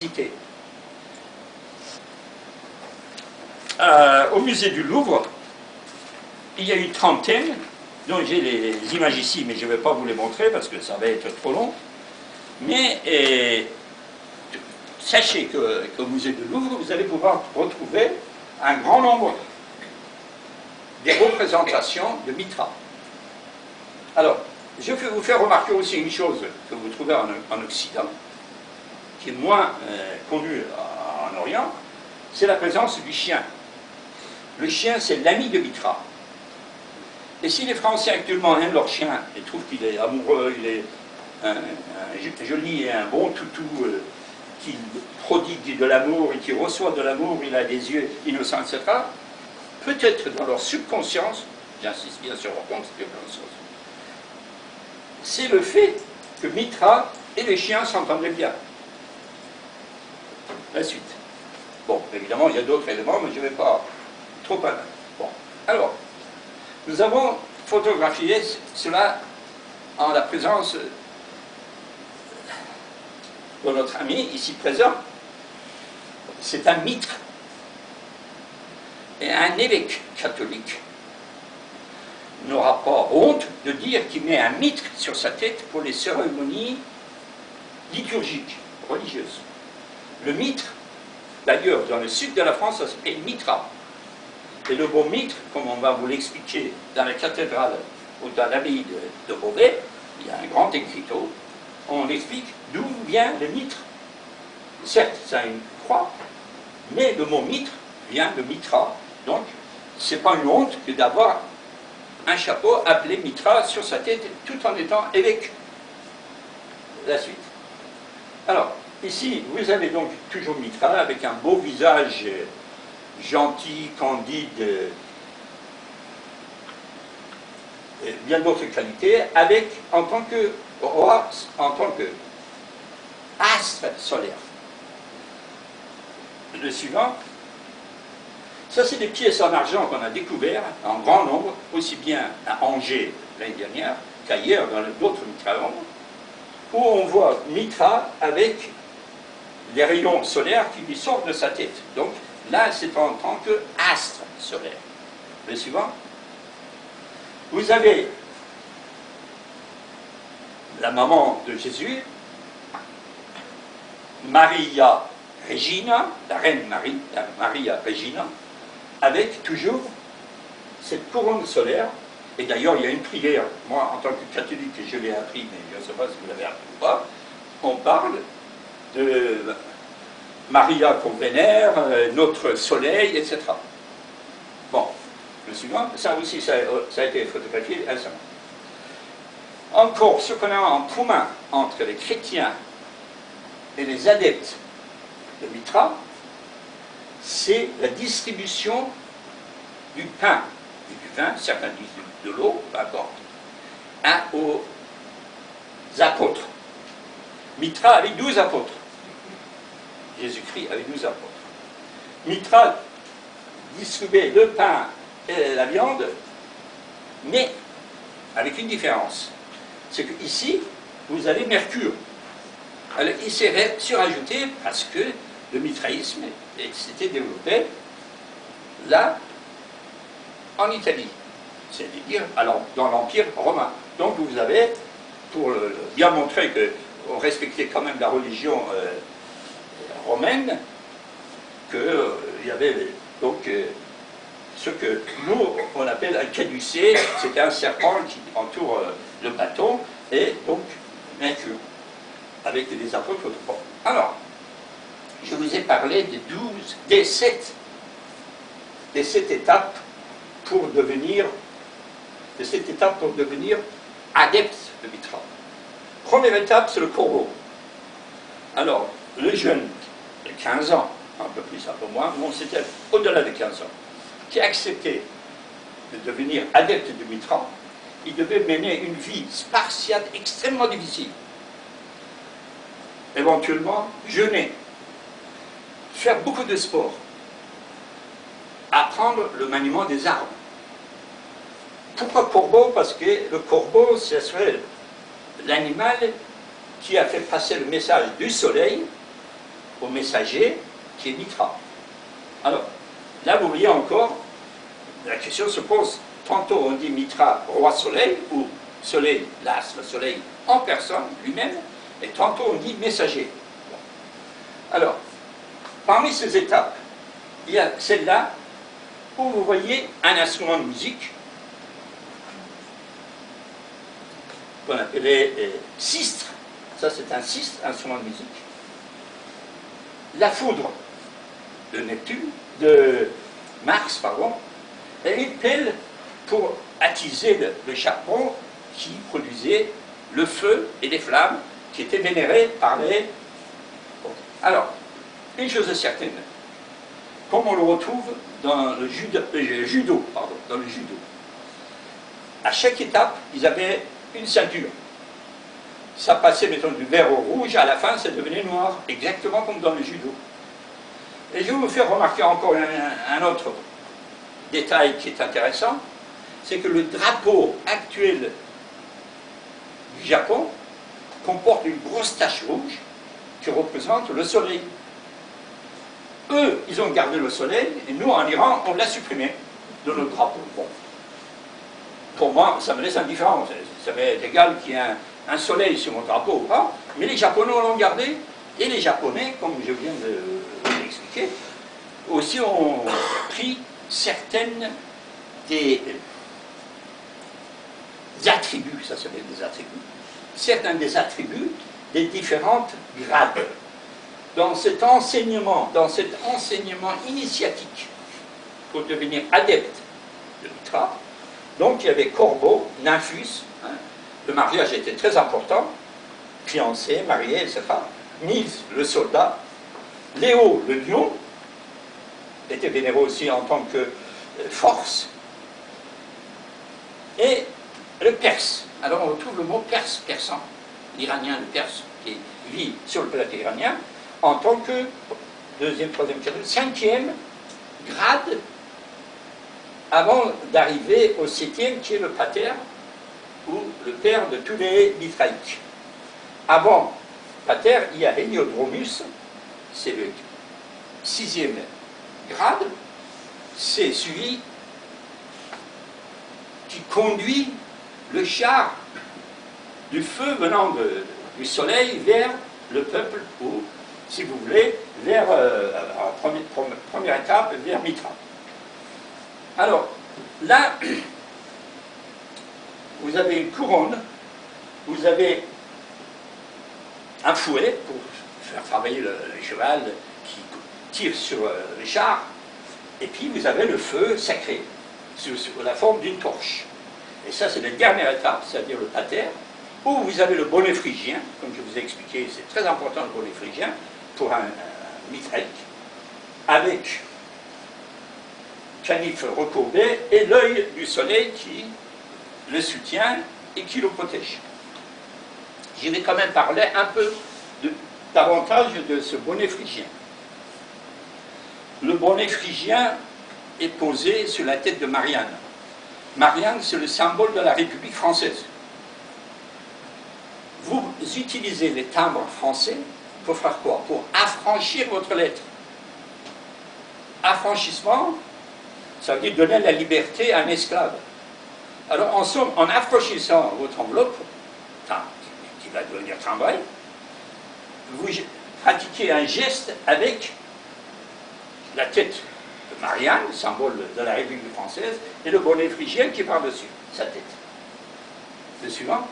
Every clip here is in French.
citer. Au musée du Louvre, il y a une trentaine, dont j'ai les images ici, mais je ne vais pas vous les montrer parce que ça va être trop long. Mais sachez qu'au musée du Louvre, vous allez pouvoir retrouver un grand nombre des représentations de Mithra. Alors, je vais vous faire remarquer aussi une chose que vous trouvez en Occident, qui est moins connue en Orient, c'est la présence du chien. Le chien, c'est l'ami de Mithra. Et si les Français actuellement aiment leur chien et trouvent qu'il est amoureux, il est un joli et un bon toutou qui prodigue de l'amour et qui reçoit de l'amour, il a des yeux innocents, etc., peut-être dans leur subconscience, j'insiste bien sur leur subconscience, c'est le fait que Mithra et les chiens s'entendaient bien. La suite. Bon, évidemment, il y a d'autres éléments, mais je ne vais pas trop parler. Bon, alors, nous avons photographié cela en la présence de notre ami ici présent. C'est un mitre et un évêque catholique n'aura pas honte de dire qu'il met un mitre sur sa tête pour les cérémonies liturgiques, religieuses. Le mitre, d'ailleurs, dans le sud de la France, ça s'appelle mitra. Et le mot mitre, comme on va vous l'expliquer dans la cathédrale ou dans l'abbaye de Beauvais, il y a un grand écriteau, on explique d'où vient le mitre. Certes, ça a une croix, mais le mot mitre vient de mitra. Donc, ce n'est pas une honte que d'avoir un chapeau appelé mitra sur sa tête tout en étant évêque. La suite. Alors, ici, vous avez donc toujours Mithra avec un beau visage gentil, candide, bien d'autres qualités, avec, en tant que roi, en tant que astre solaire. Le suivant, ça c'est des pièces en argent qu'on a découvertes en grand nombre, aussi bien à Angers l'année dernière qu'ailleurs dans d'autres Mithra, où on voit Mithra avec les rayons solaires qui lui sortent de sa tête. Donc là, c'est en tant qu'astre solaire. Le suivant. Vous avez la maman de Jésus, Maria Regina, la reine Marie, la Maria Regina, avec toujours cette couronne solaire. Et d'ailleurs, il y a une prière, moi en tant que catholique, je l'ai appris, mais je ne sais pas si vous l'avez appris ou pas, on parle de Maria qu'on vénère, notre soleil, etc. Bon, le suivant, ça aussi, ça a été photographié récemment. Encore, ce qu'on a en commun entre les chrétiens et les adeptes de Mithra, c'est la distribution du pain et du vin, certains disent de l'eau, peu importe, aux apôtres. Mithra avait 12 apôtres. Jésus-Christ avait 12 apôtres. Mithra distribuait le pain et la viande, mais avec une différence. C'est qu'ici, vous avez Mercure. Alors, il s'est surajouté parce que le mitraïsme s'était développé là, en Italie. C'est-à-dire, alors, dans l'Empire romain. Donc, vous avez, pour bien montrer qu'on respectait quand même la religion romaine, qu'il y avait donc ce que nous, on appelle un caducée, c'était un serpent qui entoure le bâton, et donc Mercure, avec des apôtres autrefois. Alors, je vous ai parlé des sept étapes pour devenir adepte de Mithra. Première étape, c'est le corbeau. Alors, le jeune de 15 ans, un peu plus, un peu moins, bon, c'était au-delà de 15 ans, qui a accepté de devenir adepte de Mithra, il devait mener une vie spartiate extrêmement difficile. Éventuellement, jeûner, faire beaucoup de sport, apprendre le maniement des armes. Pourquoi corbeau? Parce que le corbeau, ce serait l'animal qui a fait passer le message du soleil au messager qui est Mitra. Alors, là vous voyez encore, la question se pose, tantôt on dit Mitra, roi soleil, ou soleil, l'astre, le soleil en personne, lui-même, et tantôt on dit messager. Alors, parmi ces étapes, il y a celle-là où vous voyez un instrument de musique qu'on appelait sistre. Ça, c'est un sistre, instrument de musique. La foudre de Neptune, de Mars, pardon, et une pelle pour attiser le charbon qui produisait le feu et les flammes qui étaient vénérés par les... Bon. Alors, une chose est certaine, comme on le retrouve dans le judo, dans le judo. À chaque étape, ils avaient une ceinture. Ça passait, mettons, du vert au rouge, à la fin, ça devenait noir, exactement comme dans le judo. Et je vais vous faire remarquer encore un autre détail qui est intéressant, c'est que le drapeau actuel du Japon comporte une grosse tache rouge qui représente le soleil. Eux, ils ont gardé le soleil, et nous, en Iran, on l'a supprimé de notre drapeau. Bon. Pour moi, ça me laisse indifférent. Ça m'est égal qu'il y ait un soleil sur mon drapeau ou pas, mais les Japonais l'ont gardé, et les Japonais, comme je viens de l'expliquer, aussi ont pris certaines des attributs, ça s'appelle des attributs, certains des attributs des différentes grades. Dans cet enseignement initiatique pour devenir adepte de Mitra, donc il y avait corbeau, nymphus, hein, le mariage était très important, fiancé, marié, etc. Mise, le soldat, Léo, le lion, était vénéré aussi en tant que force, et le perse. Alors on retrouve le mot perse, persan, l'iranien, le perse, qui vit sur le plateau iranien, en tant que deuxième, troisième, quatrième, cinquième grade, avant d'arriver au septième, qui est le pater, ou le père de tous les mitraïques. Avant pater, il y a Héliodromus, c'est le sixième grade, c'est celui qui conduit le char du feu venant du soleil vers le peuple, ou, si vous voulez, vers, en première étape, vers Mitra. Alors, là, vous avez une couronne, vous avez un fouet pour faire travailler le cheval qui tire sur le char, et puis vous avez le feu sacré, sous la forme d'une torche. Et ça, c'est la dernière étape, c'est-à-dire le pater, où vous avez le bonnet phrygien, comme je vous ai expliqué, c'est très important le bonnet phrygien, pour un mitraïque, avec canif recourbé et l'œil du soleil qui le soutient et qui le protège. Je vais quand même parler un peu davantage de ce bonnet phrygien. Le bonnet phrygien est posé sur la tête de Marianne. Marianne, c'est le symbole de la République française. Vous utilisez les timbres français pour faire quoi? Pour affranchir votre lettre. Affranchissement, ça veut dire donner la liberté à un esclave. Alors, en somme, en affranchissant votre enveloppe, qui va devenir timbrée, vous pratiquez un geste avec la tête de Marianne, symbole de la République française, et le bonnet phrygien qui est par-dessus sa tête. Le suivant.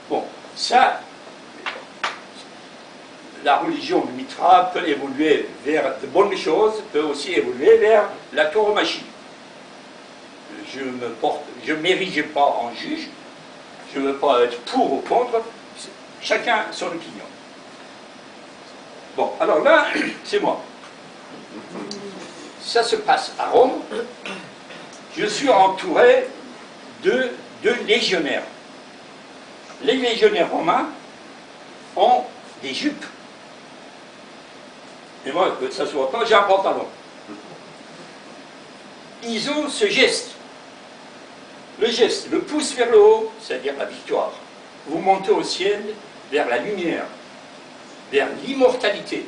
Bon, ça, la religion du Mitra peut évoluer vers de bonnes choses, peut aussi évoluer vers la tauromachie. Je ne m'érige pas en juge, je ne veux pas être pour ou contre, chacun son opinion. Bon, alors là, c'est moi. Ça se passe à Rome. Je suis entouré de deux légionnaires. Les légionnaires romains ont des jupes. Et moi, que ça ne se voit pas, j'ai un pantalon. Ils ont ce geste. Le geste, le pouce vers le haut, c'est-à-dire la victoire. Vous montez au ciel vers la lumière, vers l'immortalité.